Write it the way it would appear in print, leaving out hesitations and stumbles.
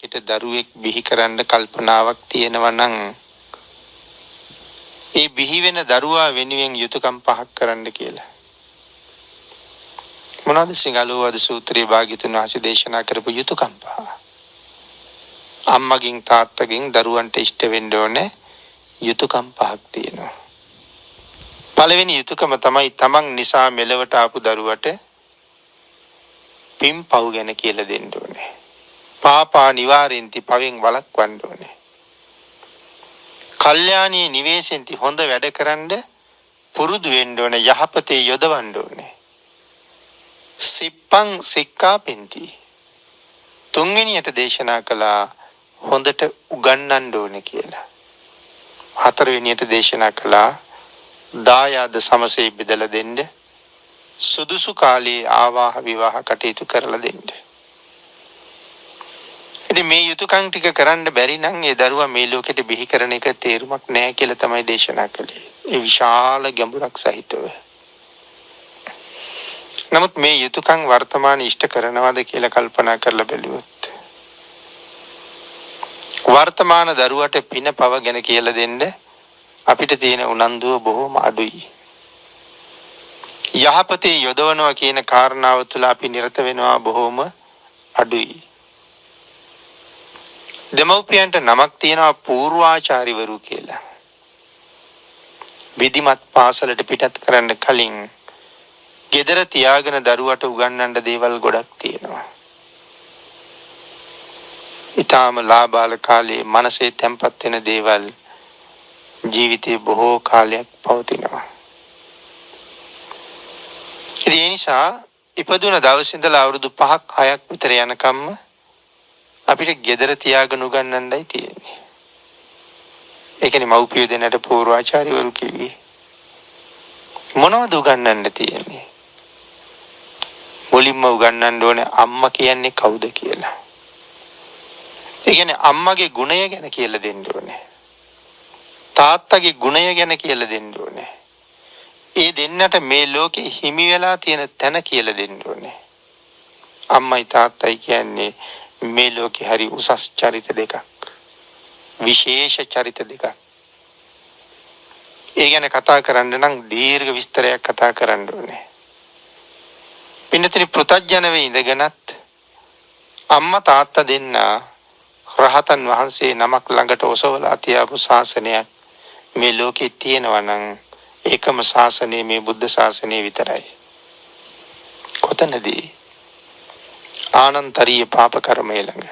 කිට දරුවෙක් බිහි කරන්න කල්පනාවක් තියෙනවා නම් ඒ බිහි වෙන දරුවා වෙනුවෙන් යුතුයකම් පහක් කරන්න කියලා. මොනවද සිංහලෝවාද සූත්‍රයේ භාග්‍යතුන් වහන්සේ දේශනා කරපු යුතුයකම් පහ? අම්මගෙන් තාත්තගෙන් දරුවන්ට ඉෂ්ට වෙන්න ඕනේ යුතුයකම් පහක් තියෙනවා. පළවෙනි යුතුයකම තමයි තමන් නිසා මෙලවට ආපු දරුවට පින් පව් ගැන කියලා දෙන්න ඕනේ. පාපා නිවාරෙන්ති පවෙන් වළක්වන්න ඕනේ. කල්යාණී නිවේසෙන්ති හොඳ වැඩ කරන්න පුරුදු වෙන්න ඕනේ. යහපතේ යොදවන්න ඕනේ. සිප්පං සික්ඛාපෙන්ති තුන්වෙනියට දේශනා කළා හොඳට උගන්වන්න ඕනේ කියලා. හතරවෙනියට දේශනා කළා දායාද සමසේ බෙදලා දෙන්න. සුදුසු කාලයේ ආවාහ විවාහ කටයුතු කරලා දෙන්න. ඉතින් මේ යුතුයකම් ටික කරන්න බැරි නම් ඒ දරුවා මේ ලෝකෙට බිහි කරන එක තේරුමක් නැහැ කියලා තමයි දේශනා කළේ. ඒ විශාල ගැඹුරක් සහිතව. නමුත් මේ යුතුයකම් වර්තමාන ඉෂ්ට කරනවද කියලා කල්පනා කරලා බැලුවොත් වර්තමාන දරුවට පින පව ගැන කියලා දෙන්න අපිට තියෙන උනන්දුව බොහොම අඩුයි. යහපතේ යොදවනවා කියන කාරණාව තුළ අපි නිරත වෙනවා බොහොම අඩුයි. දෙමව්පියන්ට නමක් තියෙනවා පූර්වාචාරිවරු කියලා. විධිමත් පාසලට පිටත් කරන්න කලින් ගෙදර තියාගෙන දරුවට උගන්වන්න දේවල් ගොඩක් තියෙනවා. ඊටාම ලාබාල කාලේ මනසේ තැම්පත් වෙන දේවල් ජීවිතේ බොහෝ කාලයක් පවතිනවා. ඒ නිසා ඉපදුන දවසේ ඉඳලා අවුරුදු 5ක් 6ක් විතර යනකම්ම අපිට ගෙදර තියාගෙන උගන්වන්නයි තියෙන්නේ. ඒ කියන්නේ මව්පිය දෙන්නට පූර්වාචාරිවරු කිව්වේ. මොනවද උගන්වන්න තියෙන්නේ? මුලින්ම උගන්වන්න ඕනේ අම්මා කියන්නේ කවුද කියලා. ඒ කියන්නේ අම්මගේ ගුණය ගැන කියලා දෙන්න ඕනේ. තාත්තගේ ගුණය ගැන කියලා දෙන්න ඕනේ. ඒ දෙන්නට මේ ලෝකේ හිමි වෙලා තියෙන තැන කියලා දෙන්න ඕනේ. අම්මයි තාත්තයි කියන්නේ මේ ලෝකේ හරි උසස් චරිත දෙකක්. විශේෂ චරිත දෙකක්. ඒ ගැන කතා කරන්න නම් දීර්ඝ විස්තරයක් කතා කරන්න ඕනේ. පින්නතේ පෘථග්ජනව ඉඳගෙනත් අම්මා තාත්තා දෙන්න රහතන් වහන්සේ නමක් ළඟට ඔසවලා තියාපු ශාසනයක් මේ ලෝකේ තියෙනවා නම් ඒකම ශාසනය මේ බුද්ධ ශාසනය විතරයි. කොතනදී? ආනන්තරීය පාප කර්මය ළඟ.